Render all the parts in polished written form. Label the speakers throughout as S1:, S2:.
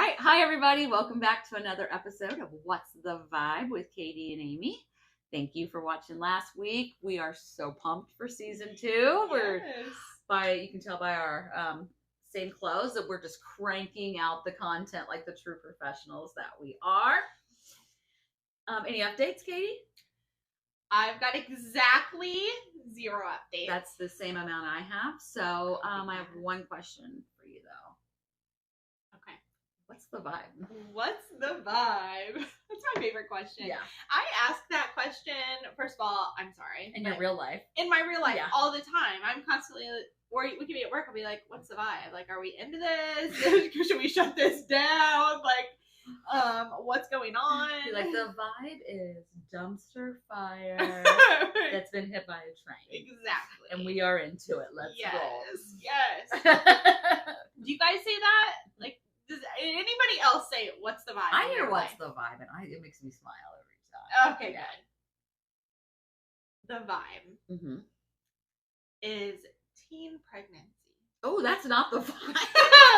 S1: right. Hi, everybody. Welcome back to another episode of What's the Vibe with Katie and Amy. Thank you for watching last week. We are so pumped for season 2. You can tell by our same clothes that we're just cranking out the content like the true professionals that we are. Any updates, Katie?
S2: I've got exactly 0 updates.
S1: That's the same amount I have. So I have one question for you, though.
S2: Okay.
S1: What's the vibe?
S2: What's the vibe? That's my favorite question.
S1: Yeah.
S2: I ask that question, first of all, I'm sorry.
S1: In your real life.
S2: In my real life, all the time. I'm constantly, or we could be at work, I'll be like, what's the vibe? Like, are we into this? Should we shut this down? Like, what's going on?
S1: Like, the vibe is dumpster fire that's been hit by a train.
S2: Exactly.
S1: And we are into it. Let's roll.
S2: Yes. Do you guys say that? Like, does anybody else say, what's the vibe?
S1: I hear what's the vibe, and it makes me smile every time.
S2: Okay, good. The vibe is teen pregnancy.
S1: Oh, that's not the vibe.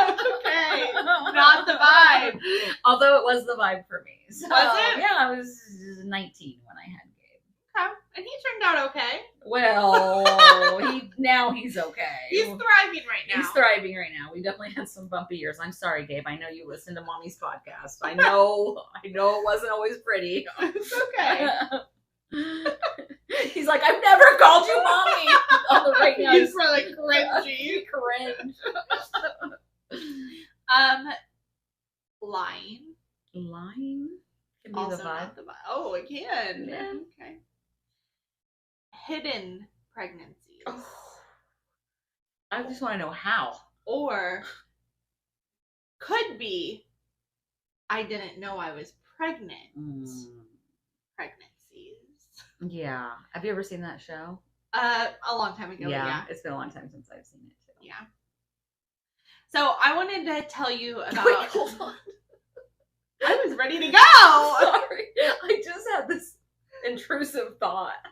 S2: Okay, not the vibe.
S1: Although it was the vibe for me. So,
S2: was it?
S1: Yeah, I was 19 when I had Gabe.
S2: Okay, and he turned out okay.
S1: Well, he's okay.
S2: He's thriving right now.
S1: He's thriving right now. We definitely had some bumpy years. I'm sorry, Gabe. I know you listen to Mommy's podcast. I know it wasn't always pretty.
S2: It's okay.
S1: He's like, I've never called you mommy. Right now,
S2: he's really cringy.
S1: Cringe.
S2: Lying.
S1: Lying can be
S2: Also
S1: the vibe.
S2: not the vibe. Oh, it can.
S1: Yeah.
S2: Okay. Hidden pregnancies.
S1: Oh. I just want to know how.
S2: Or could be, I didn't know I was pregnant. Pregnancies.
S1: Yeah. Have you ever seen that show?
S2: A long time ago. Yeah.
S1: It's been a long time since I've seen it too.
S2: Yeah. So I wanted to tell you about.
S1: Wait, hold on.
S2: I was ready to go.
S1: Sorry. I just had this intrusive thought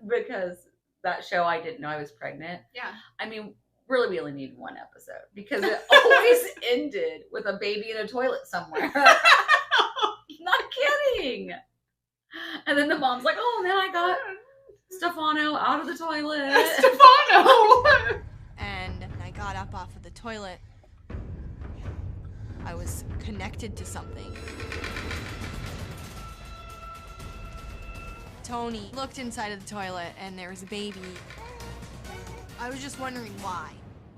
S1: because that show I didn't know I was pregnant.
S2: Yeah.
S1: I mean, really, we only need one episode because it always ended with a baby in a toilet somewhere. Not kidding. And then the mom's like, oh, and then I got Stefano out of the toilet.
S2: Stefano!
S3: And I got up off of the toilet. I was connected to something. Tony looked inside of the toilet and there was a baby. I was just wondering why.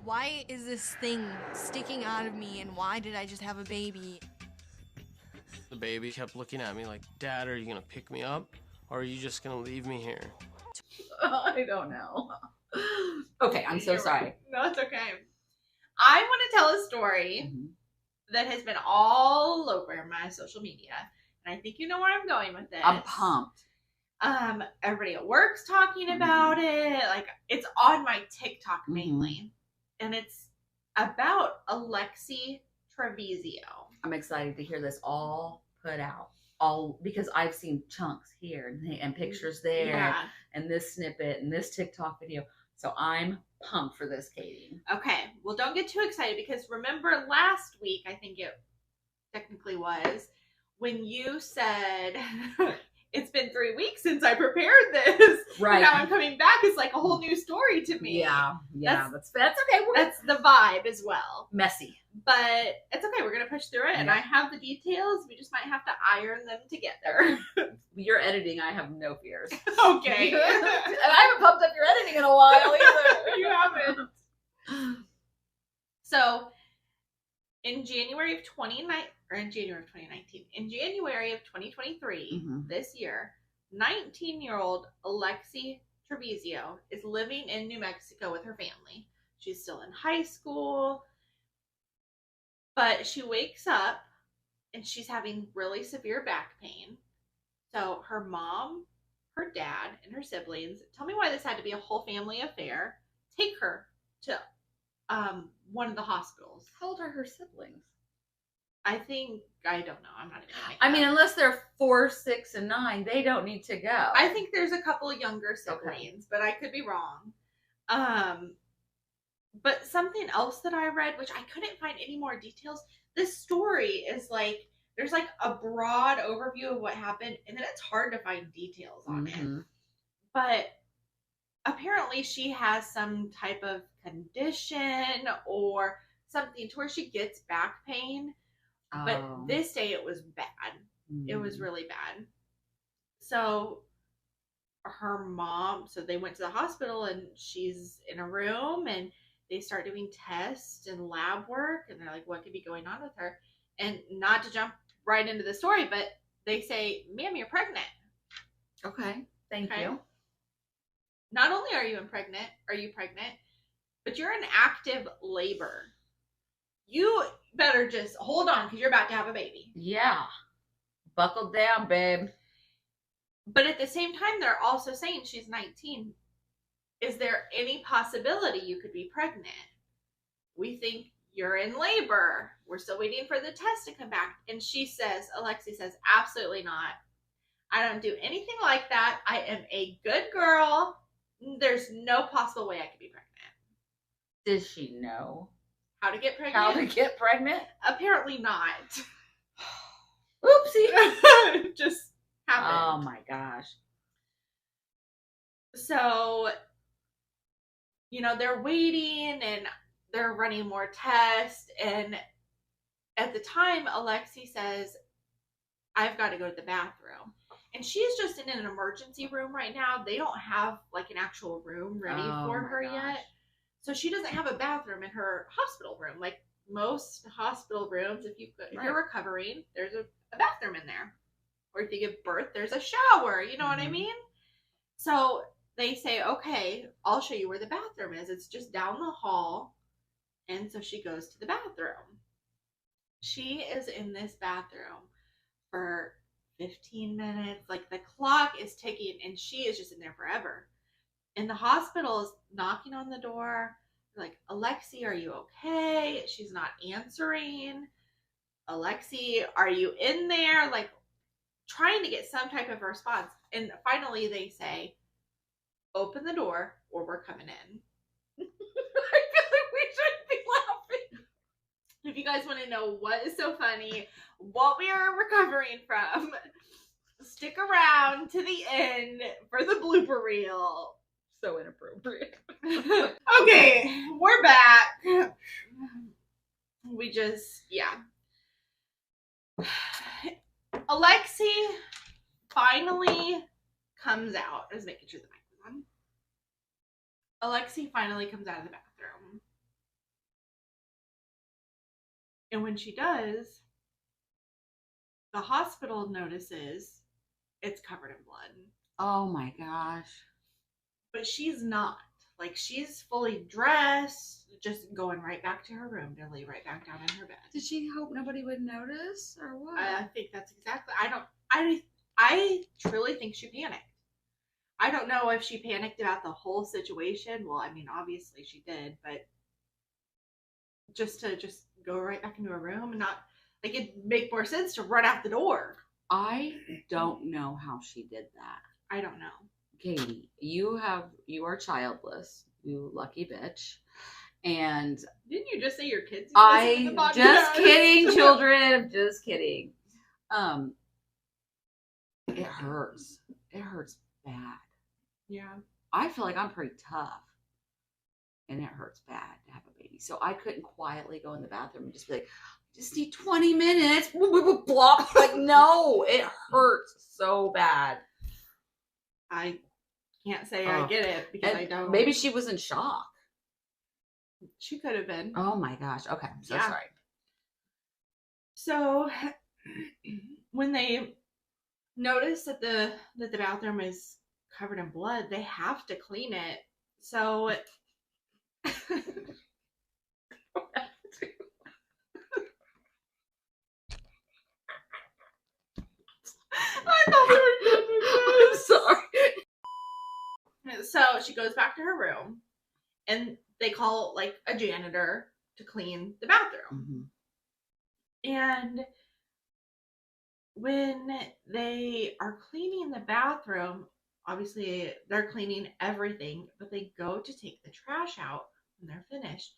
S3: Why is this thing sticking out of me and why did I just have a baby?
S4: The baby kept looking at me like, Dad, are you gonna pick me up? Or are you just gonna leave me here?
S1: I don't know. Okay, I'm so sorry.
S2: No, it's okay. I want to tell a story that has been all over my social media. And I think you know where I'm going with this.
S1: I'm pumped.
S2: Everybody at work's talking about it. Like, it's on my TikTok mainly. And it's about Alexee Trevizo.
S1: I'm excited to hear this all put out. Because I've seen chunks here and pictures there and this snippet and this TikTok video. So I'm pumped for this, Katie.
S2: Okay. Well, don't get too excited because remember last week, I think it technically was, when you said it's been 3 weeks since I prepared this.
S1: Right.
S2: And now I'm coming back. It's like a whole new story to me.
S1: Yeah. That's okay.
S2: That's the vibe as well.
S1: Messy.
S2: But it's okay. We're going to push through it. And I have the details. We just might have to iron them together.
S1: Your editing, I have no fears.
S2: Okay.
S1: And I haven't pumped up your editing in a while either.
S2: You haven't. So, in January of 2023, this year, 19-year-old Alexee Trevizo is living in New Mexico with her family. She's still in high school, but she wakes up and she's having really severe back pain. So her mom, her dad, and her siblings, tell me why this had to be a whole family affair, take her to one of the hospitals.
S1: How old are her siblings?
S2: I don't know. I'm not even gonna make
S1: I mean, unless they're 4, 6, and 9, they don't need to go.
S2: I think there's a couple of younger siblings, but I could be wrong. But something else that I read, which I couldn't find any more details, this story is like, there's like a broad overview of what happened, and then it's hard to find details on it. But apparently she has some type of condition or something to where she gets back pain. But this day it was bad. It was really bad. So her mom, so they went to the hospital, and she's in a room, and they start doing tests and lab work, and they're like, what could be going on with her? And not to jump right into the story, but they say, ma'am, you're pregnant.
S1: Okay. Thank you.
S2: Not only are you pregnant, but you're in active labor. You better just hold on, because you're about to have a baby.
S1: Yeah. Buckle down, babe.
S2: But at the same time, they're also saying she's 19. Is there any possibility you could be pregnant? We think you're in labor. We're still waiting for the test to come back. And she says, Alexee says, absolutely not. I don't do anything like that. I am a good girl. There's no possible way I could be pregnant.
S1: Does she know
S2: how to get pregnant?
S1: How to get pregnant?
S2: Apparently not.
S1: Oopsie.
S2: Just happened.
S1: Oh my gosh.
S2: So, they're waiting and they're running more tests. And at the time, Alexee says, I've got to go to the bathroom. And she's just in an emergency room right now. They don't have like an actual room ready for her yet. So she doesn't have a bathroom in her hospital room. Like most hospital rooms, if you're recovering, there's a bathroom in there. Or if you give birth, there's a shower. You know what I mean? So they say, okay, I'll show you where the bathroom is. It's just down the hall. And so she goes to the bathroom. She is in this bathroom for 15 minutes. Like the clock is ticking, and she is just in there forever. And the hospital is knocking on the door. They're like, Alexee, are you okay? She's not answering. Alexee, are you in there? Like trying to get some type of response. And finally they say, open the door or we're coming in. I feel like we should be laughing. If you guys want to know what is so funny, what we are recovering from, stick around to the end for the blooper reel.
S1: So inappropriate.
S2: Okay, we're back. We just, Alexee finally comes out. I was making sure the mic was on. Alexee finally comes out of the bathroom. And when she does, the hospital notices it's covered in blood.
S1: Oh my gosh.
S2: But she's not. Like, she's fully dressed, just going right back to her room to lay right back down in her bed.
S1: Did she hope nobody would notice, or what?
S2: I think that's exactly. I truly think she panicked. I don't know if she panicked about the whole situation. Well, I mean, obviously she did, but just go right back into her room and not, like, it'd make more sense to run out the door.
S1: I don't know how she did that.
S2: I don't know.
S1: Katie, you are childless, you lucky bitch. And
S2: didn't you just say your kids?
S1: Just kidding, children. Just kidding. It hurts. It hurts bad.
S2: Yeah.
S1: I feel like I'm pretty tough, and it hurts bad to have a baby. So I couldn't quietly go in the bathroom and just be like, I just need 20 minutes. Blop. Like, no, it hurts so bad.
S2: I can't say I get it because I don't.
S1: Maybe she was in shock.
S2: She could have been.
S1: Oh my gosh. Okay. I'm so sorry.
S2: So when they notice that the bathroom is covered in blood, they have to clean it. So I thought we were done with this.
S1: I'm sorry.
S2: So she goes back to her room, and they call like a janitor to clean the bathroom. Mm-hmm. And when they are cleaning the bathroom, obviously they're cleaning everything, but they go to take the trash out and they're finished.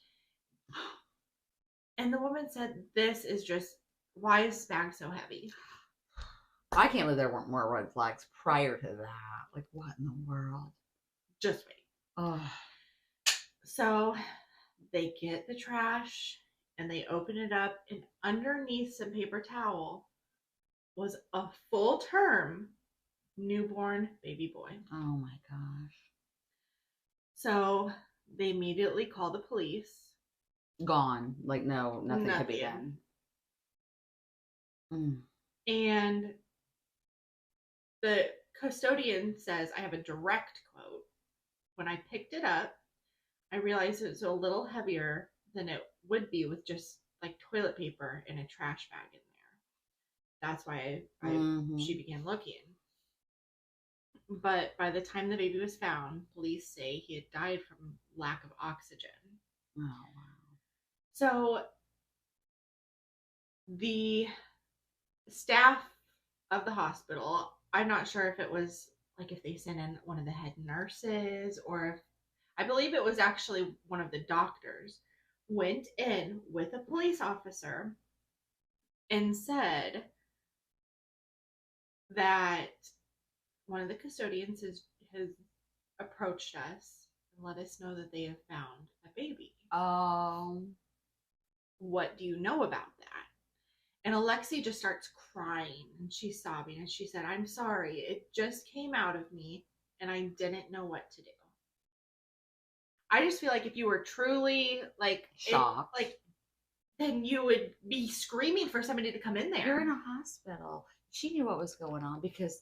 S2: And the woman said, this is just, why is this bag so heavy?
S1: I can't believe there weren't more red flags prior to that. Like, what in the world?
S2: Just wait.
S1: Oh.
S2: So they get the trash and they open it up, and underneath some paper towel was a full-term newborn baby boy.
S1: Oh my gosh.
S2: So they immediately call the police.
S1: Gone. Like, no, nothing could be done.
S2: And the custodian says, I have a direct quote. When I picked it up, I realized it was a little heavier than it would be with just like toilet paper and a trash bag in there. That's why she began looking. But by the time the baby was found, police say he had died from lack of oxygen.
S1: Oh, wow.
S2: So the staff of the hospital, I'm not sure if it was like if they sent in one of the head nurses, or if, I believe it was actually one of the doctors, went in with a police officer and said that one of the custodians has approached us and let us know that they have found a baby. What do you know about that? And Alexee just starts crying and she's sobbing and she said, I'm sorry, it just came out of me and I didn't know what to do. I just feel like if you were truly like
S1: shocked,
S2: then you would be screaming for somebody to come in there.
S1: You're in a hospital. She knew what was going on because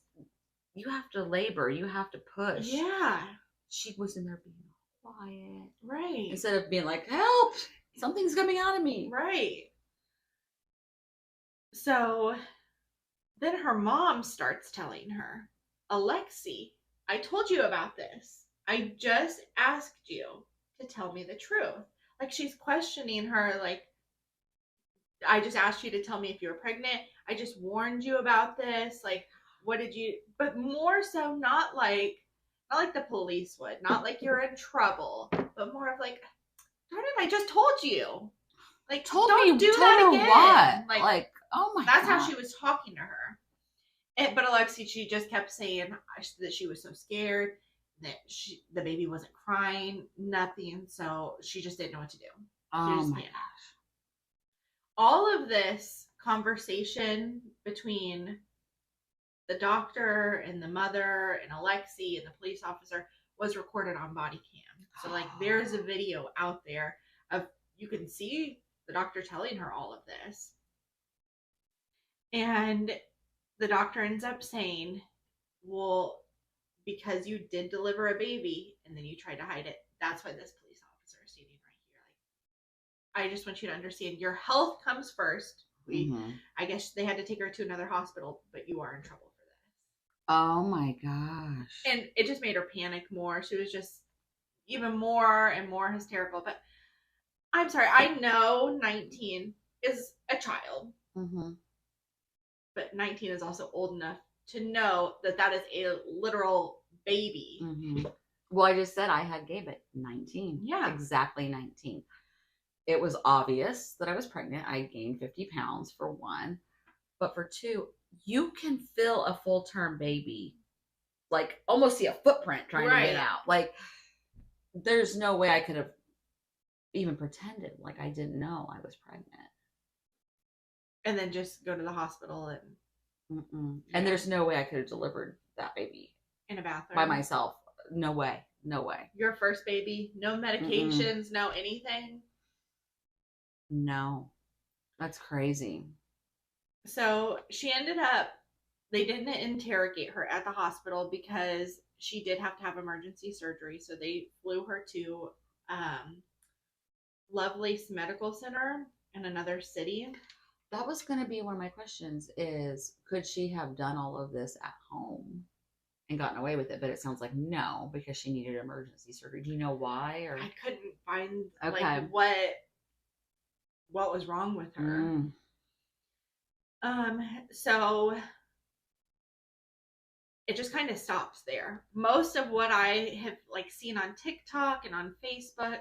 S1: you have to labor, you have to push.
S2: Yeah.
S1: She was in there being quiet.
S2: Right.
S1: Instead of being like, help, something's coming out of me.
S2: Right. So then her mom starts telling her, Alexee, I told you about this. I just asked you to tell me the truth. Like, she's questioning her, like, I just asked you to tell me if you were pregnant. I just warned you about this. Like, what did you, but more so not like the police would, not like you're in trouble, but more of like, darn it, I just told you. Like, don't do that again.
S1: What? Like, oh my God.
S2: That's how she was talking to her. But Alexee, she just kept saying that she was so scared, that the baby wasn't crying, nothing. So she just didn't know what to do.
S1: Oh my gosh.
S2: All of this conversation between the doctor and the mother and Alexee and the police officer was recorded on body cam. So like there's a video out there of, you can see the doctor telling her all of this. And the doctor ends up saying, well, because you did deliver a baby and then you tried to hide it, that's why this police officer is standing right here. Like, I just want you to understand your health comes first. I guess they had to take her to another hospital, but you are in trouble for this.
S1: Oh my gosh.
S2: And it just made her panic more. She was just even more and more hysterical. But I'm sorry, I know 19 is a child. But 19 is also old enough to know that that is a literal baby.
S1: Well, I just said I had gave it 19.
S2: Yeah.
S1: Exactly 19. It was obvious that I was pregnant. I gained 50 pounds for one. But for two, you can feel a full-term baby. Like, almost see a footprint trying to get out. Like, there's no way I could have even pretended like I didn't know I was pregnant.
S2: And then just go to the hospital and...
S1: And there's no way I could have delivered that baby.
S2: In a bathroom?
S1: By myself. No way. No way.
S2: Your first baby? No medications? No anything?
S1: No. That's crazy.
S2: So she ended up... They didn't interrogate her at the hospital because she did have to have emergency surgery. So they flew her to Lovelace Medical Center in another city.
S1: That was going to be one of my questions is, could she have done all of this at home and gotten away with it? But it sounds like no, because she needed emergency surgery. Do you know why? Or
S2: I couldn't find like what was wrong with her. So it just kind of stops there. Most of what I have like seen on TikTok and on Facebook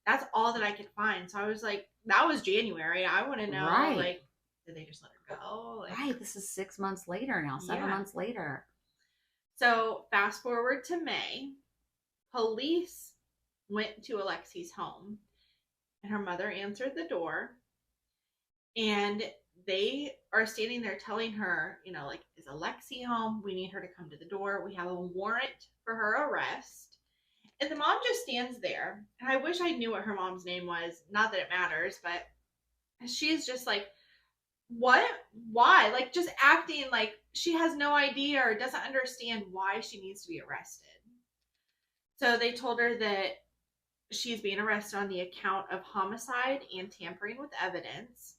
S2: that's all that I could find. So I was like, that was January. I want to know,
S1: Right.
S2: like, did they just let her go? Like,
S1: Right. This is 6 months later now, 7 months later.
S2: So fast forward to May, police went to Alexee's home, and her mother answered the door, and they are standing there telling her, you know, like, is Alexee home? We need her to come to the door. We have a warrant for her arrest. And the mom just stands there. And I wish I knew what her mom's name was. Not that it matters, but she's just like, what? Why? Like, just acting like she has no idea or doesn't understand why she needs to be arrested. So they told her that she's being arrested on the account of homicide and tampering with evidence.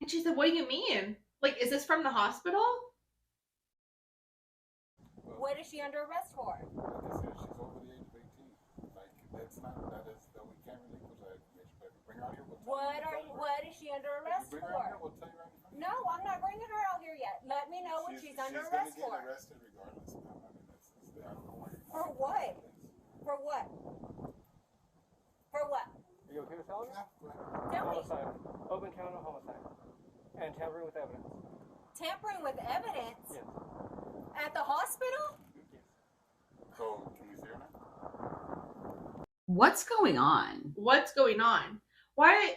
S2: And she said, what do you mean? Like, is this from the hospital?
S5: What is she under arrest for?
S6: Like I said, she's over the age of 18. Like, that's not, that we can't really put that information. But if you bring her out here, we'll tell you.
S5: What is she under arrest
S6: If you bring
S5: for?
S6: her out here, we'll tell you right now.
S5: No, I'm not bringing her out here yet. Let me know what she's under arrest for.
S6: She's gonna get arrested regardless. I mean, I don't know why.
S5: For what? For what? For what?
S7: Are you okay with telling us?
S6: Yeah, go ahead.
S5: Tell me.
S7: Homicide. Open count of homicide. And tampering with evidence.
S5: Tampering with evidence?
S7: Yes.
S5: At the hospital?
S7: Yes.
S6: So, can we see her now?
S1: What's going on?
S2: What's going on? Why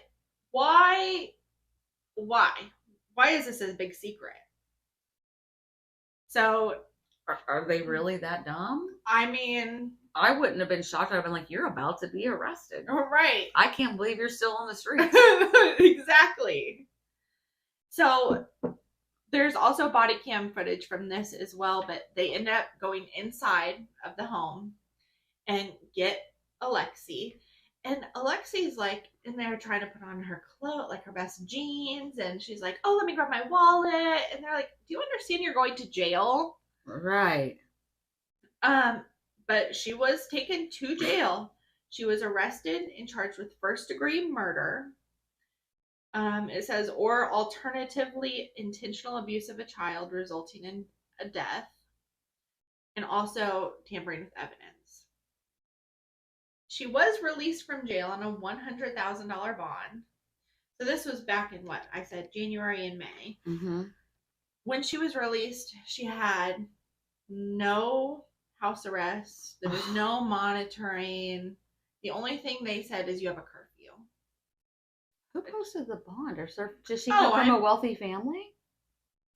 S2: is this a big secret? So,
S1: Are they really that dumb?
S2: I mean,
S1: I wouldn't have been shocked. I'd have been like, you're about to be arrested.
S2: right.
S1: I can't believe you're still on the streets.
S2: Exactly. So there's also body cam footage from this as well, but they end up going inside of the home and get Alexee. And Alexee's like in there trying to put on her clothes, like her best jeans, and she's like, oh, let me grab my wallet. And they're like, do you understand you're going to jail?
S1: Right.
S2: But she was taken to jail. She was arrested and charged with first-degree murder. It says, or alternatively intentional abuse of a child resulting in a death, and also tampering with evidence. She was released from jail on a $100,000 bond. So this was back in what I said, January and May.
S1: Mm-hmm.
S2: When she was released, she had no house arrest. There was no monitoring. The only thing they said is you have a curfew.
S1: Who posted the bond? Or does she come from a wealthy family?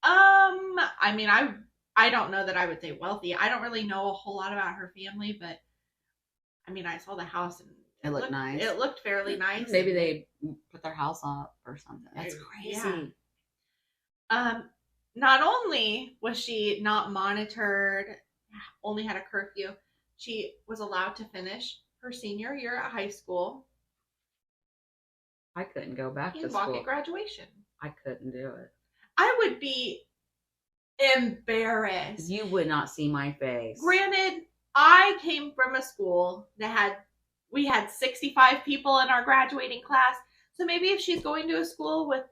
S2: I mean, I don't know that I would say wealthy. I don't really know a whole lot about her family, but I mean, I saw the house and
S1: It looked nice.
S2: It looked fairly nice.
S1: Maybe they put their house up or something. That's crazy.
S2: Yeah. Not only was she not monitored, only had a curfew, she was allowed to finish her senior year at high school.
S1: I couldn't go back to
S2: And walk
S1: school.
S2: at graduation.
S1: I couldn't do it.
S2: I would be embarrassed.
S1: You would not see my face.
S2: Granted, I came from a school that we had 65 people in our graduating class. So maybe if she's going to a school with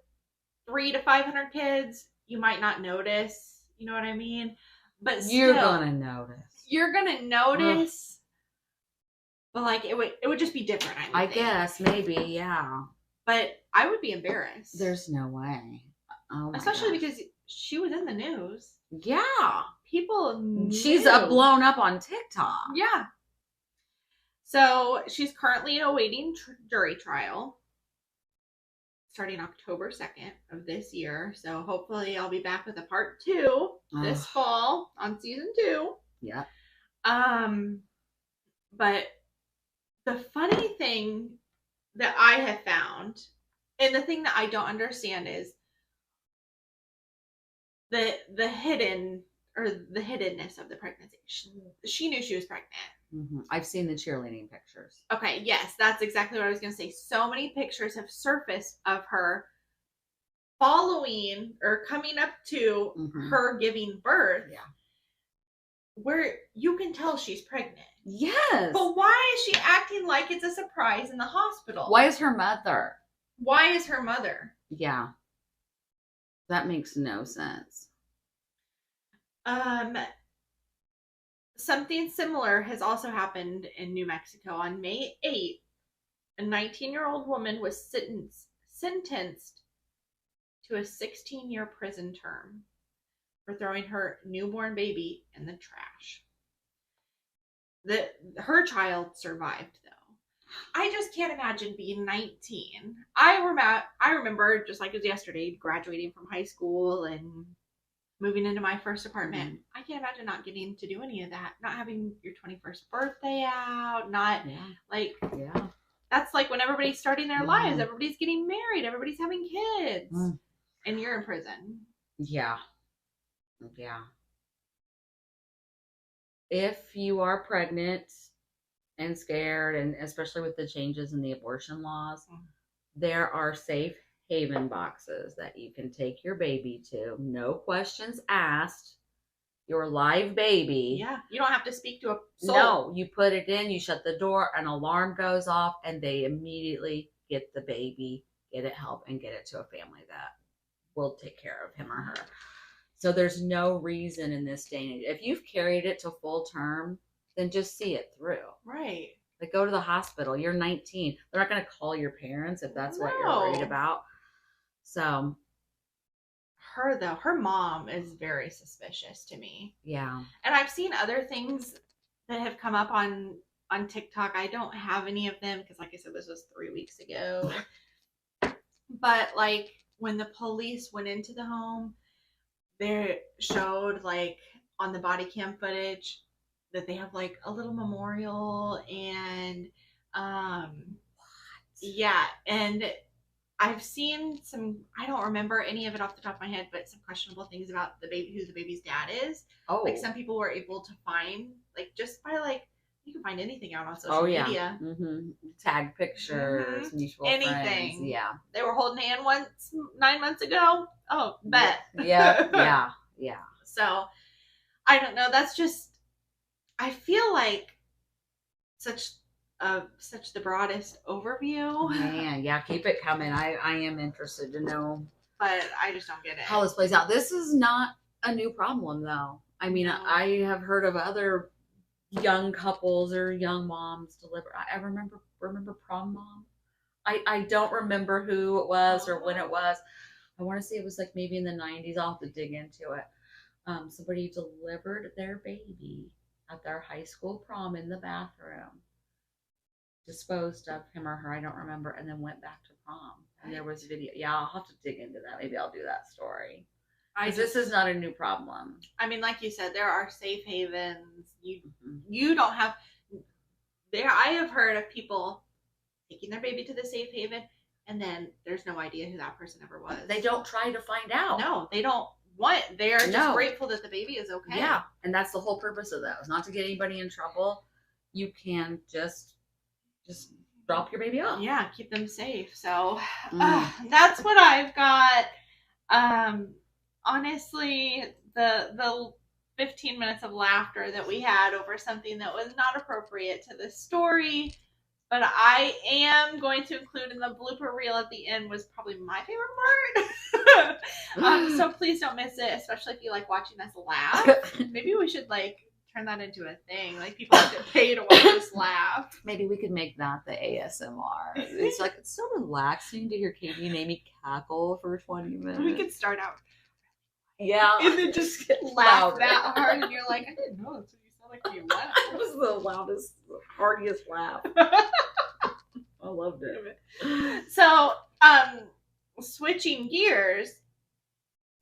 S2: 300 to 500 kids, you might not notice. You know what I mean? But
S1: You're
S2: still,
S1: gonna notice.
S2: You're gonna notice. But like it would just be different. I think.
S1: Guess maybe, yeah.
S2: But I would be embarrassed.
S1: There's no way. Oh my
S2: Especially
S1: gosh.
S2: because she was in the news.
S1: Yeah.
S2: People knew.
S1: She's blown up on TikTok.
S2: Yeah. So she's currently awaiting jury trial starting October 2nd of this year. So hopefully I'll be back with a part 2 this fall on season 2.
S1: Yeah.
S2: But the funny thing that I have found, and the thing that I don't understand is the hiddenness of the pregnancy. She knew she was pregnant.
S1: Mm-hmm. I've seen the cheerleading pictures.
S2: Okay, yes, that's exactly what I was going to say. So many pictures have surfaced of her following or coming up to her giving birth.
S1: Yeah.
S2: Where you can tell she's pregnant.
S1: Yes.
S2: But why is she acting like it's a surprise in the hospital?
S1: Why is her mother?
S2: Why is her mother?
S1: Yeah. That makes no sense.
S2: Something similar has also happened in New Mexico on May 8th. a 19-year-old woman was sentenced to a 16-year prison term for throwing her newborn baby in the trash. Her child survived, though. I just can't imagine being 19. I remember, just like it was yesterday, graduating from high school and moving into my first apartment. Mm-hmm. I can't imagine not getting to do any of that. Not having your 21st birthday out. That's like when everybody's starting their lives. Everybody's getting married. Everybody's having kids. And you're in prison.
S1: Yeah. If you are pregnant and scared, and especially with the changes in the abortion laws, there are safe haven boxes that you can take your baby to. No questions asked. Your live baby.
S2: Yeah. You don't have to speak to a soul.
S1: No, you put it in, you shut the door, an alarm goes off, and they immediately get the baby, get it help, and get it to a family that will take care of him or her. So there's no reason in this day and age. If you've carried it to full term, then just see it through.
S2: Right.
S1: Like, go to the hospital. You're 19. They're not going to call your parents if that's what you're worried about. So
S2: her mom is very suspicious to me.
S1: Yeah.
S2: And I've seen other things that have come up on TikTok. I don't have any of them because, like I said, this was 3 weeks ago. But like when the police went into the home, they showed like on the body cam footage that they have like a little memorial and and I've seen some, I don't remember any of it off the top of my head, but some questionable things about the baby, who the baby's dad is.
S1: Oh.
S2: Like some people were able to find, like just by like, you can find anything out on social media.
S1: Mm-hmm. Tag pictures, mutual
S2: anything.
S1: Friends. Yeah.
S2: They were holding hand once 9 months ago. Oh, bet.
S1: Yeah.
S2: So, I don't know. That's just, I feel like such the broadest overview.
S1: Man, yeah, keep it coming. I am interested to know.
S2: But I just don't get it.
S1: How this plays out. This is not a new problem, though. I mean, no. I have heard of other young couples or young moms deliver. I remember prom mom. I don't remember who it was or when it was. I want to say it was like maybe in the 90s. I'll have to dig into it. Somebody delivered their baby at their high school prom in the bathroom, disposed of him or her, I don't remember, and then went back to prom. And there was video. Yeah, I'll have to dig into that. Maybe I'll do that story. This is not a new problem.
S2: I mean, like you said, there are safe havens. You don't have there. I have heard of people taking their baby to the safe haven, and then there's no idea who that person ever was.
S1: They don't try to find out.
S2: No, they don't want. They are just grateful that the baby is okay.
S1: Yeah, and that's the whole purpose of those. Not to get anybody in trouble. You can just drop your baby off.
S2: Yeah, keep them safe. So that's what I've got. Honestly, the 15 minutes of laughter that we had over something that was not appropriate to this story, but I am going to include in the blooper reel at the end, was probably my favorite part. So please don't miss it, especially if you like watching us laugh. Maybe we should like turn that into a thing. Like people have to pay to watch us laugh.
S1: Maybe we could make that the ASMR. It's like, it's so relaxing to hear Katie and Amy cackle for 20 minutes.
S2: We could start out.
S1: Yeah.
S2: And then just laugh that hard and you're like, I didn't know that's what you sound like when you laugh.
S1: It was the loudest, heartiest laugh. I loved it.
S2: So, switching gears,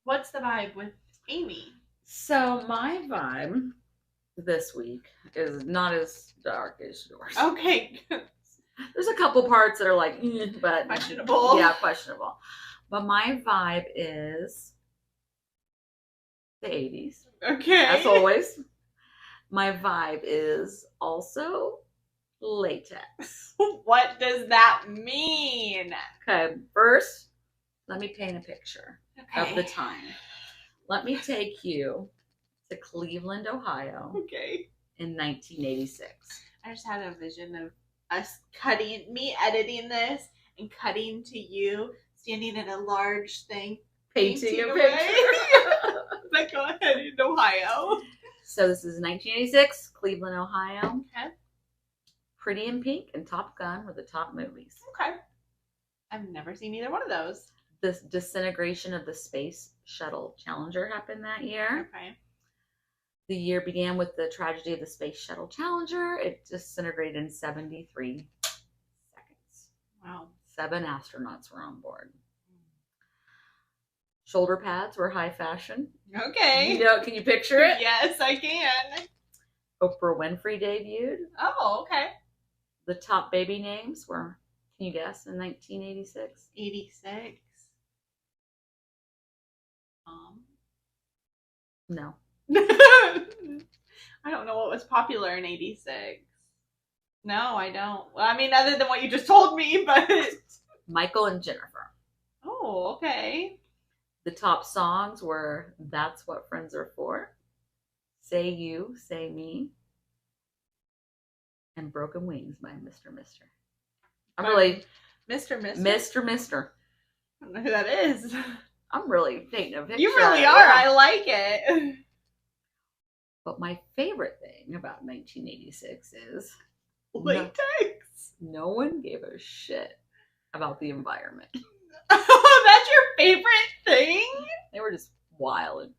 S2: what's the vibe with Amy?
S1: So my vibe this week is not as dark as yours.
S2: Okay.
S1: There's a couple parts that are like, but
S2: questionable.
S1: Yeah, questionable. But my vibe is the 80s.
S2: Okay.
S1: As always. My vibe is also latex.
S2: What does that mean?
S1: Okay, first, let me paint a picture of the time. Let me take you to Cleveland, Ohio.
S2: Okay.
S1: In 1986.
S2: I just had a vision of us me editing this and cutting to you standing in a large thing.
S1: Painting a picture.
S2: Like, go ahead, in Ohio.
S1: So this is 1986, Cleveland, Ohio.
S2: Okay.
S1: Pretty in Pink and Top Gun were the top movies.
S2: Okay. I've never seen either one of those.
S1: The disintegration of the Space Shuttle Challenger happened that year.
S2: Okay.
S1: The year began with the tragedy of the Space Shuttle Challenger. It disintegrated in 73 seconds.
S2: Wow.
S1: 7 astronauts were on board. Shoulder pads were high fashion.
S2: Okay.
S1: Can you picture it?
S2: Yes, I can.
S1: Oprah Winfrey debuted.
S2: Oh, okay.
S1: The top baby names were, can you guess, in 1986?
S2: 86.
S1: No.
S2: I don't know what was popular in 86. No, I don't. Well, I mean, other than what you just told me, but...
S1: Michael and Jennifer.
S2: Oh, okay.
S1: The top songs were That's What Friends Are For, Say You, Say Me, and Broken Wings by Mr. Mister. I'm really...
S2: Mr.
S1: Mr.
S2: I don't know who that is.
S1: I'm really painting a picture.
S2: You really are. Yeah. I like it.
S1: But my favorite thing about 1986 is...
S2: Latex?
S1: No one gave a shit about the environment.
S2: Oh, that's your favorite thing?
S1: They were just wild.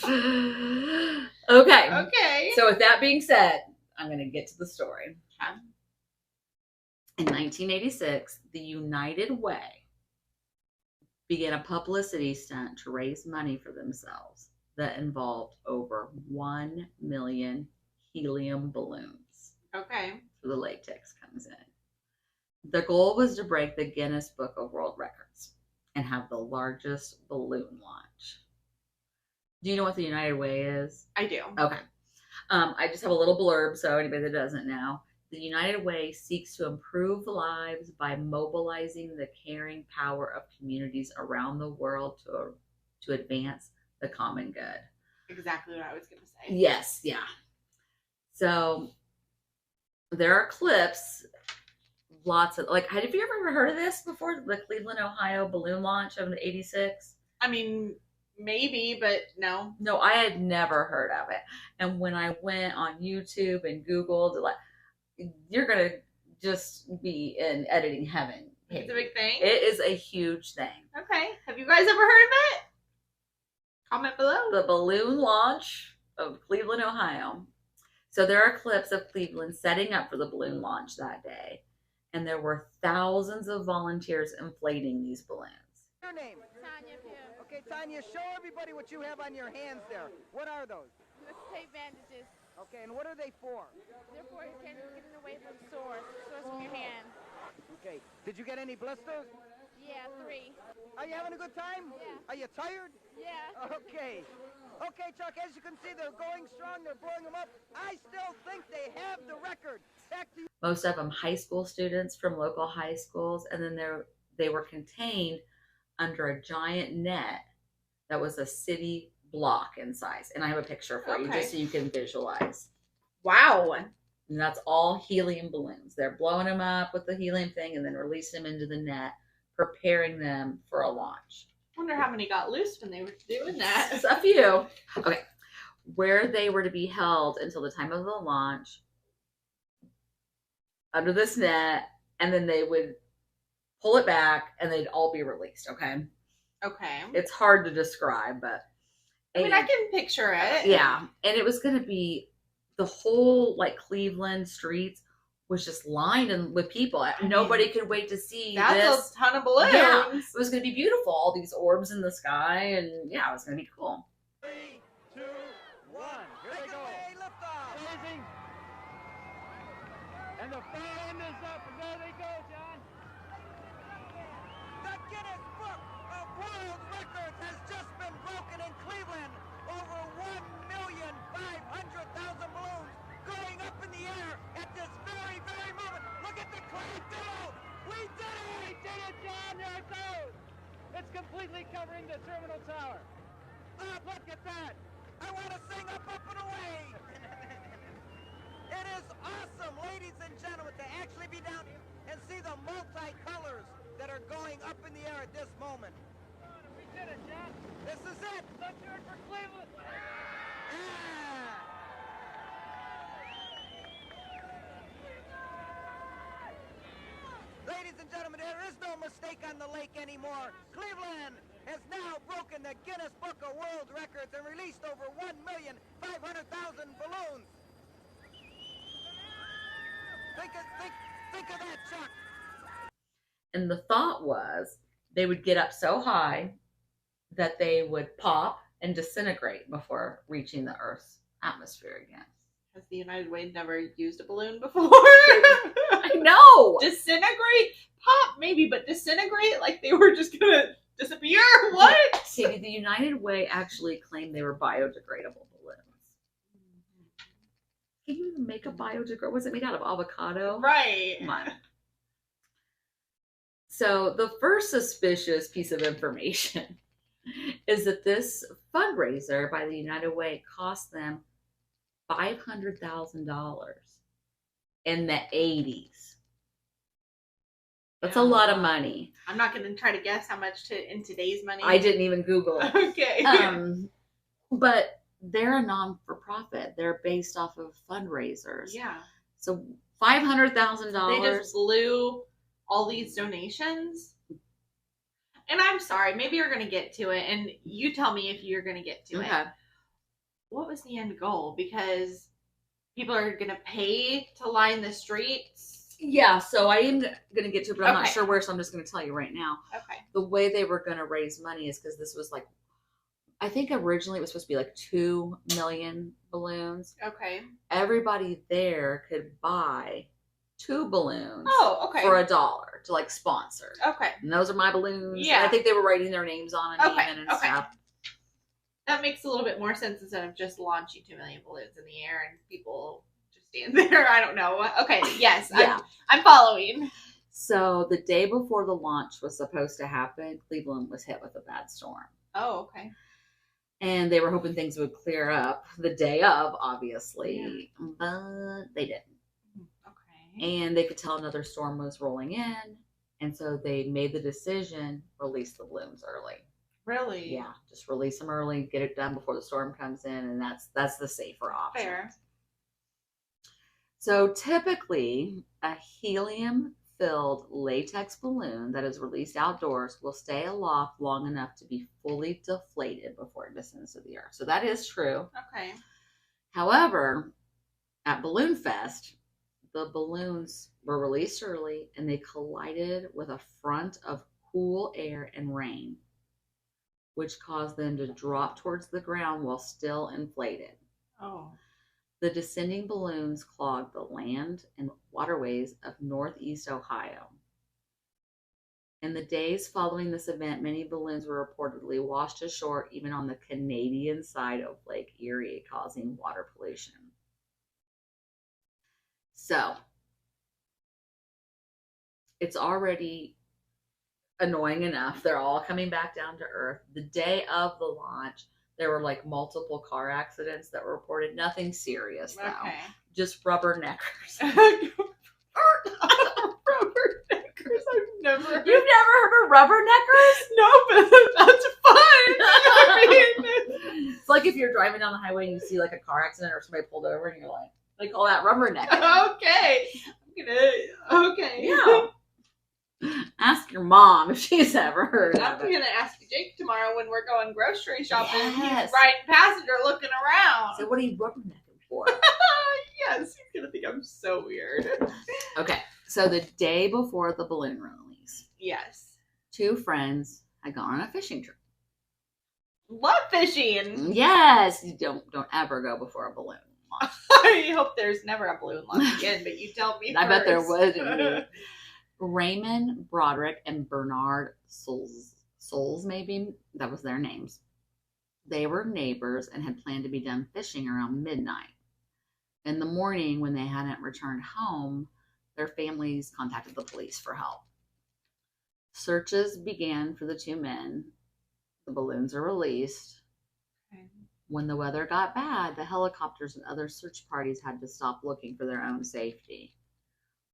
S1: Okay.
S2: Okay.
S1: So with that being said, I'm going to get to the story.
S2: Okay.
S1: In 1986, the United Way began a publicity stunt to raise money for themselves that involved over 1 million helium balloons.
S2: Okay.
S1: So the latex comes in. The goal was to break the Guinness Book of World Records and have the largest balloon launch. Do you know what the United Way is?
S2: I do.
S1: Okay. I just have a little blurb, so anybody that doesn't know. The United Way seeks to improve lives by mobilizing the caring power of communities around the world to advance the common good.
S2: Exactly what I was going to say.
S1: Yes, yeah. So there are clips, lots of, like, have you ever heard of this before? The Cleveland, Ohio balloon launch of the 86?
S2: I mean, maybe, but no.
S1: No, I had never heard of it. And when I went on YouTube and Googled, like, you're going to just be in editing heaven.
S2: It's a big thing?
S1: It is a huge thing.
S2: Okay. Have you guys ever heard of it? Comment below.
S1: The balloon launch of Cleveland, Ohio. So there are clips of Cleveland setting up for the balloon launch that day. And there were thousands of volunteers inflating these balloons.
S8: Your name?
S9: Tanya Pugh.
S8: Okay, Tanya, show everybody what you have on your hands there. What are those?
S9: Let's take bandages.
S8: Okay, and what are they for?
S9: They're for getting away from sores from your hand.
S8: Okay, did you get any blisters?
S9: Yeah, 3.
S8: Are you having a good time?
S9: Yeah.
S8: Are you tired?
S9: Yeah.
S8: Okay. Okay, Chuck, as you can see, they're going strong. They're blowing them up. I still think they have the record. Back to you.
S1: Most of them high school students from local high schools. And then they were contained under a giant net that was a city block in size. And I have a picture for you just so you can visualize.
S2: Wow.
S1: And that's all helium balloons. They're blowing them up with the helium thing and then releasing them into the net, preparing them for a launch.
S2: I wonder how many got loose when they were doing that.
S1: A few. Okay. Where they were to be held until the time of the launch under this net, and then they would pull it back and they'd all be released. Okay.
S2: Okay.
S1: It's hard to describe, but
S2: I mean, I can picture it.
S1: Yeah. And it was going to be the whole like Cleveland streets was just lined with people. Nobody could wait to see
S2: That's a ton of balloons.
S1: Yeah, it was going to be beautiful. All these orbs in the sky, and yeah, it was going to be cool.
S8: 3, 2, 1. Here they go. Lift off. Amazing. And the far end is up, and there they go, John. The Guinness Book of World Records has just been broken in Cleveland. Over 1,500,000 balloons going up in the air at this very, very moment. Look at the cloud tunnel. We did it. We did it, John. There it goes. It's completely covering the terminal tower. Look at that. I want to sing up and away. It is awesome, ladies and gentlemen, to actually be down here and see the multi-colors that are going up in the air at this moment. We did it, John. This is it. Let's hear it for Cleveland. Yeah. gentlemen, there is no mistake on the lake anymore. Cleveland has now broken the Guinness Book of World Records and released over 1,500,000 balloons. Think of that, Chuck.
S1: And the thought was they would get up so high that they would pop and disintegrate before reaching the Earth's atmosphere again.
S2: Has the United Way never used a balloon before?
S1: I know.
S2: Disintegrate? Pop, maybe, but disintegrate? Like they were just gonna disappear? What?
S1: Katie, the United Way actually claimed they were biodegradable balloons. Can you even make a biodegradable? Was it made out of avocado?
S2: Right.
S1: Come on. So the first suspicious piece of information is that this fundraiser by the United Way cost them $500,000 in the 80s. That's a lot of money.
S2: I'm not going to try to guess how much in today's money.
S1: I didn't even Google it.
S2: Okay.
S1: But they're a non-for-profit. They're based off of fundraisers.
S2: Yeah.
S1: So $500,000.
S2: They just blew all these donations. And I'm sorry, maybe you're going to get to it, and you tell me if you're going to get to it. What was the end goal? Because people are going to pay to line the streets.
S1: Yeah, so I am going to get to it, but I'm not
S2: Okay.
S1: sure where, so I'm just going to tell you right now.
S2: Okay.
S1: The way they were going to raise money is because this was like, I think originally it was supposed to be like 2 million balloons.
S2: Okay.
S1: Everybody there could buy 2 balloons
S2: Oh, okay.
S1: for $1 to like sponsor.
S2: Okay.
S1: And those are my balloons.
S2: Yeah.
S1: And I think they were writing their names on them
S2: Okay,
S1: and
S2: okay.
S1: stuff.
S2: That makes a little bit more sense instead of just launching 2 million balloons in the air and people just stand there. I don't know. Okay, yes,
S1: Yeah.
S2: I'm following.
S1: So the day before the launch was supposed to happen, Cleveland was hit with a bad storm.
S2: Oh, okay.
S1: And they were hoping things would clear up the day of, obviously, but they didn't.
S2: Okay.
S1: And they could tell another storm was rolling in. And so they made the decision, release the balloons early.
S2: Really?
S1: Yeah, just release them early, get it done before the storm comes in, and that's the safer option.
S2: Fair.
S1: So typically, a helium-filled latex balloon that is released outdoors will stay aloft long enough to be fully deflated before it descends to the earth. So that is true.
S2: Okay.
S1: However, at Balloonfest, the balloons were released early and they collided with a front of cool air and rain, which caused them to drop towards the ground while still inflated.
S2: Oh.
S1: The descending balloons clogged the land and waterways of Northeast Ohio. In the days following this event, many balloons were reportedly washed ashore, even on the Canadian side of Lake Erie, causing water pollution. So, it's already annoying enough. They're all coming back down to earth. The day of the launch, there were like multiple car accidents that were reported. Nothing serious, though.
S2: Okay.
S1: Just rubberneckers.
S2: Rubberneckers? I've never heard.
S1: You've never heard of rubberneckers?
S2: No, but that's fun.
S1: It's like if you're driving down the highway and you see like a car accident or somebody pulled over and you're like, they call that rubbernecker.
S2: Okay. Okay.
S1: Yeah. Ask your mom if she's ever heard
S2: I'm
S1: of it.
S2: gonna ask Jake tomorrow when we're going grocery shopping.
S1: Yes.
S2: He's riding passenger looking around.
S1: So what are you rubbernecking for?
S2: Yes, he's gonna think I'm so weird.
S1: Okay, so the day before the balloon release,
S2: Yes.
S1: 2 friends had gone on a fishing trip.
S2: Love fishing.
S1: Yes, you don't ever go before a balloon launch.
S2: I hope there's never a balloon launch again, but you tell me
S1: I bet there
S2: first.
S1: would. Raymond Broderick and Bernard Souls, maybe that was their names. They were neighbors and had planned to be done fishing around midnight. In the morning, when they hadn't returned home, their families contacted the police for help. Searches began for the 2 men. The balloons are released.
S2: Okay.
S1: When the weather got bad, the helicopters and other search parties had to stop looking for their own safety.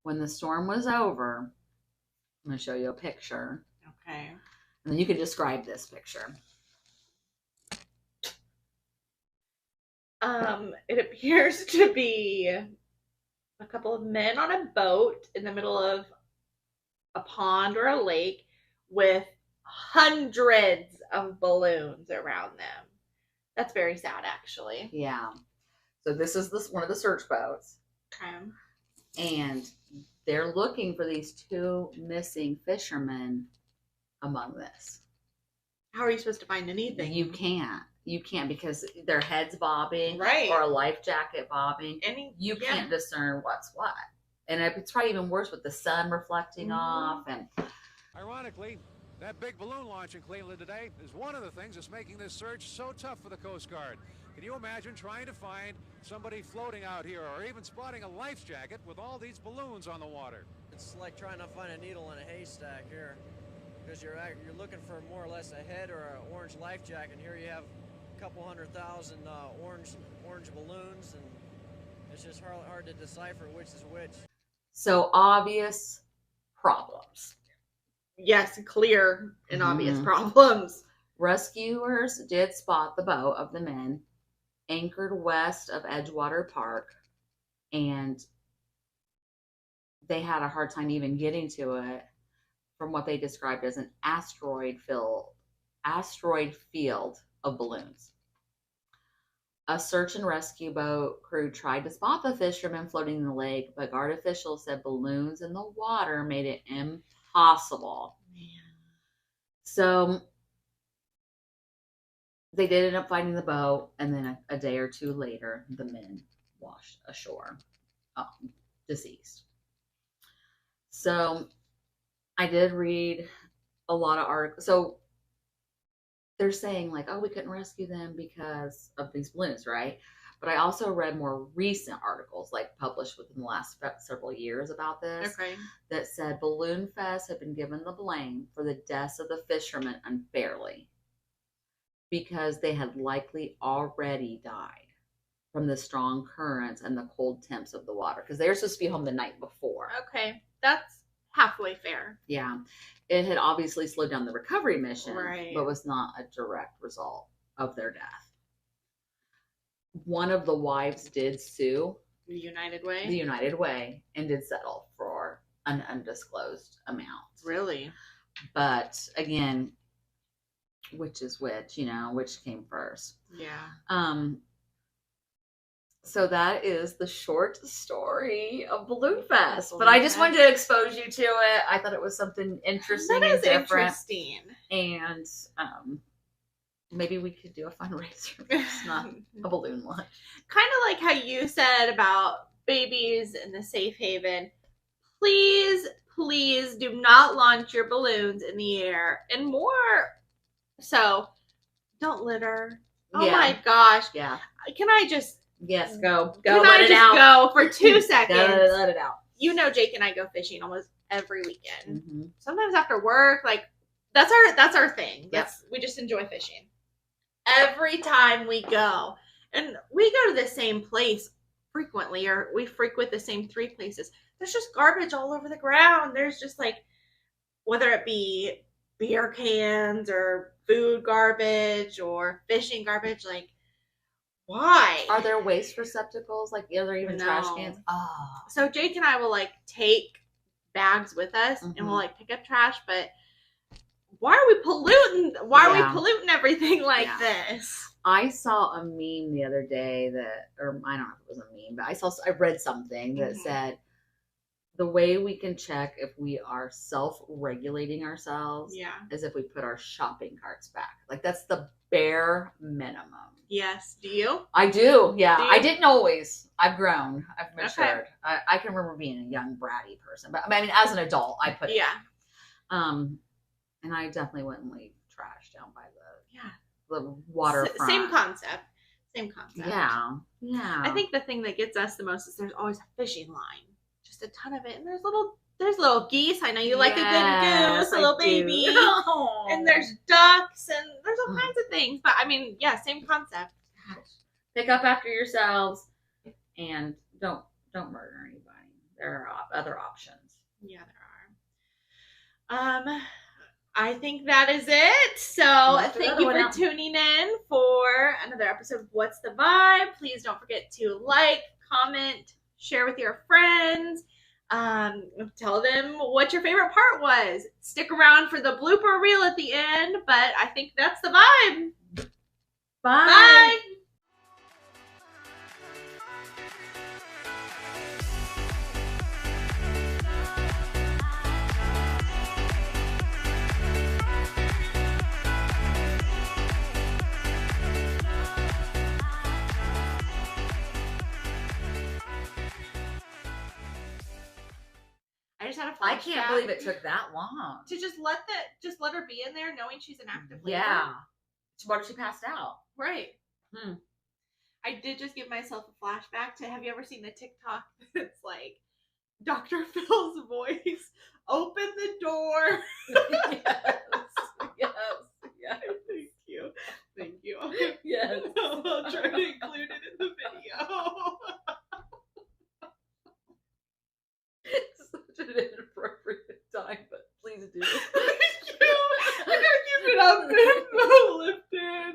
S1: When the storm was over, I'm going to show you a picture.
S2: Okay.
S1: And then you can describe this picture.
S2: It appears to be a couple of men on a boat in the middle of a pond or a lake with hundreds of balloons around them. That's very sad, actually.
S1: Yeah. So this is one of the search boats.
S2: Okay.
S1: And they're looking for these 2 missing fishermen among this.
S2: How are you supposed to find anything?
S1: You can't. You can't because their head's bobbing,
S2: right?
S1: Or a life jacket bobbing. You can't discern what's what. And it's probably even worse with the sun reflecting off. And
S10: ironically, that big balloon launch in Cleveland today is one of the things that's making this search so tough for the Coast Guard. Can you imagine trying to find somebody floating out here or even spotting a life jacket with all these balloons on the water?
S11: It's like trying to find a needle in a haystack here, because you're looking for more or less a head or an orange life jacket. Here you have a couple 100,000 orange balloons, and it's just hard to decipher which is which.
S1: So obvious problems.
S2: Yes, clear and obvious problems.
S1: Rescuers did spot the boat of the men anchored west of Edgewater Park, and they had a hard time even getting to it from what they described as an asteroid field of balloons. A search and rescue boat crew tried to spot the fishermen floating in the lake, but guard officials said balloons in the water made it impossible. So they did end up finding the boat, and then a day or 2 later, the men washed ashore, deceased. So I did read a lot of articles. So they're saying like, oh, we couldn't rescue them because of these balloons, right? But I also read more recent articles, like published within the last several years about this, that said Balloonfest had been given the blame for the deaths of the fishermen unfairly because they had likely already died from the strong currents and the cold temps of the water, because they were supposed to be home the night before.
S2: Okay, that's halfway fair.
S1: Yeah. It had obviously slowed down the recovery mission,
S2: right,
S1: but was not a direct result of their death. One of the wives did sue
S2: the United Way
S1: and did settle for an undisclosed amount.
S2: Really?
S1: But again, which is which, which came first?
S2: Yeah.
S1: So that is the short story of Balloonfest. But I just wanted to expose you to it. I thought it was something interesting and different. And maybe we could do a fundraiser. It's not a balloon launch.
S2: Kind of like how you said about babies in the safe haven. Please, please do not launch your balloons in the air. And more so, don't litter. Oh my gosh.
S1: Yeah.
S2: Can I just...
S1: Yes, go.
S2: Can I just go for 2 seconds?
S1: Let it out.
S2: Jake and I go fishing almost every weekend. Mm-hmm. Sometimes after work, like that's our thing. We just enjoy fishing. Every time we go, and we go to the same place frequently, or we frequent the same 3 places. There's just garbage all over the ground. There's just like, whether it be beer cans or food garbage or fishing garbage, like. Why?
S1: Are there waste receptacles? Like, are there even trash cans? Oh.
S2: So Jake and I will like take bags with us and we'll like pick up trash, but why are we polluting? Why are we polluting everything like this?
S1: I saw a meme the other day or I don't know if it was a meme, but I read something that said the way we can check if we are self-regulating ourselves is if we put our shopping carts back. Like, that's the bare minimum.
S2: Yes. Do you?
S1: I do. Yeah. I didn't always. I've grown. I've matured. Okay. I can remember being a young bratty person, but I mean, as an adult, I put it. And I definitely wouldn't leave trash down by the waterfront.
S2: Same concept.
S1: Yeah. Yeah.
S2: I think the thing that gets us the most is there's always a fishing line, just a ton of it, and there's little geese. I know you like a good goose, a little baby. And there's ducks, and there's all kinds of things. But I mean, same concept.
S1: Pick up after yourselves, and don't murder anybody. There are other options.
S2: Yeah, there are. I think that is it. So thank you for tuning in for another episode of What's the Vibe. Please don't forget to like, comment, share with your friends. Tell them what your favorite part was. Stick around for the blooper reel at the end, but I think that's the vibe.
S1: Bye.
S2: Bye. I just had a flashback.
S1: I can't believe it took that long.
S2: To just let her be in there knowing she's an active labor.
S1: Yeah. What if she passed out?
S2: Right. I did just give myself a flashback to, have you ever seen the TikTok that's like, Dr. Phil's voice, open the door.
S1: Yes.
S2: Thank you.
S1: Yes.
S2: I'll try to include it in the video.
S1: Such an inappropriate time, but please do.
S2: Thank you. I gotta keep it up and lifted.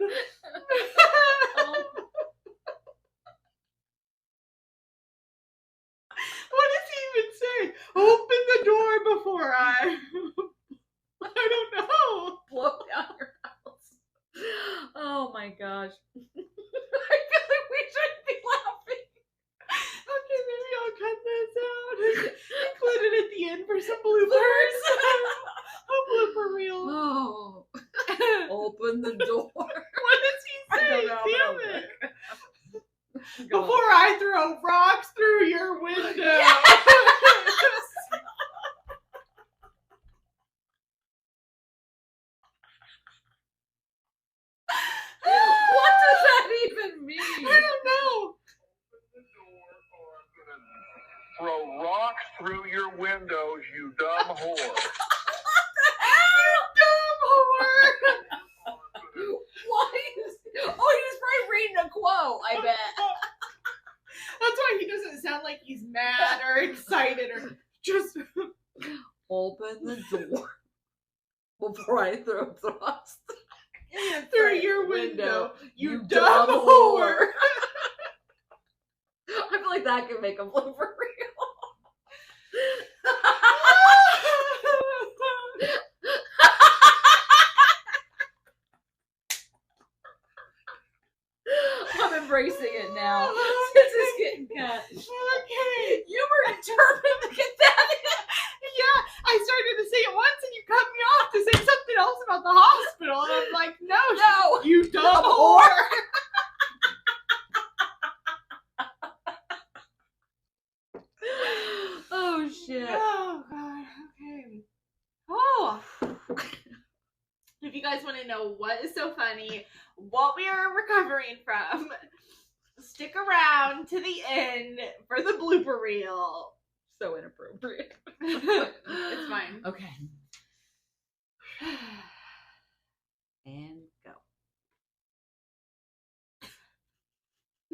S2: What does he even say? Open the door before I don't know.
S1: Blow down your house. Oh my gosh. I feel like we shouldn't be laughing.
S2: Okay, maybe I'll cut this out. Include it at the end for some bloopers. A blooper reel.
S1: Oh. Open the door.
S2: What does he say?
S1: I don't know.
S2: Damn it. Before I throw rocks through your window.
S1: Yes! What does that even mean?
S2: I don't know.
S12: Throw rocks through your windows, you dumb whore.
S1: What the hell?
S2: Dumb whore.
S1: Why is... Oh, he was probably reading a quote, I bet.
S2: That's why he doesn't sound like he's mad or excited or just...
S1: Open the door before I throw rocks
S2: through your window, you dumb whore.
S1: I feel like that could make a blooper reel. I'm embracing it now. This is getting cut.
S2: Okay.
S1: You were determined to get that in.
S2: Yeah, I started to say it once and you cut me off to say something else about the hospital. And I'm like, no, you dumb whore.
S1: Oh, shit.
S2: Oh, God. Okay. Oh. If you guys want to know what is so funny, what we are recovering from, stick around to the end for the blooper reel.
S1: So inappropriate.
S2: It's fine.
S1: Okay. And go.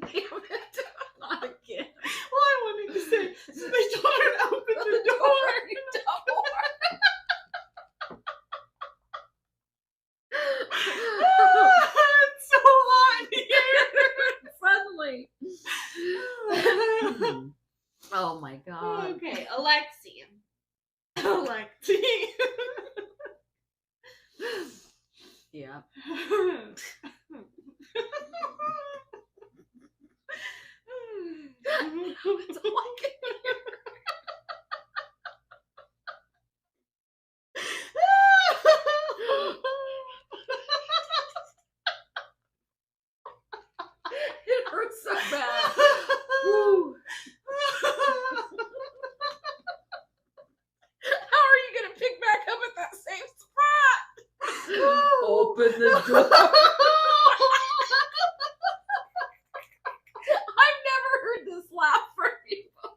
S1: Damn it. Not again.
S2: Well, I wanted to say, so they told her to open the door. It's so hot here.
S1: Suddenly. Oh my God.
S2: Okay, Alexee.
S1: Yeah. It's all I can hear. It hurts so bad. Woo. How are you gonna pick back up at that same spot? Open the door. I've never heard this laugh from people.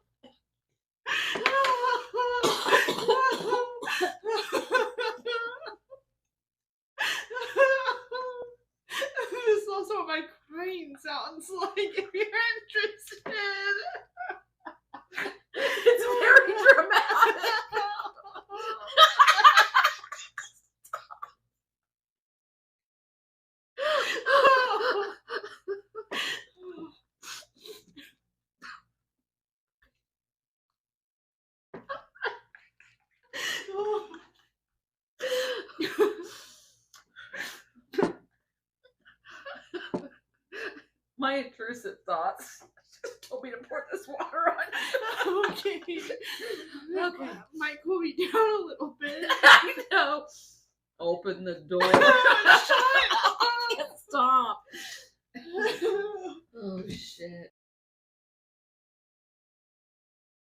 S2: This is also what my crying sounds like if you're interested.
S1: It's very dramatic. My intrusive thoughts told me to pour this water on.
S2: Okay. Might cool me down a little bit.
S1: I know. Open the door.
S2: Shut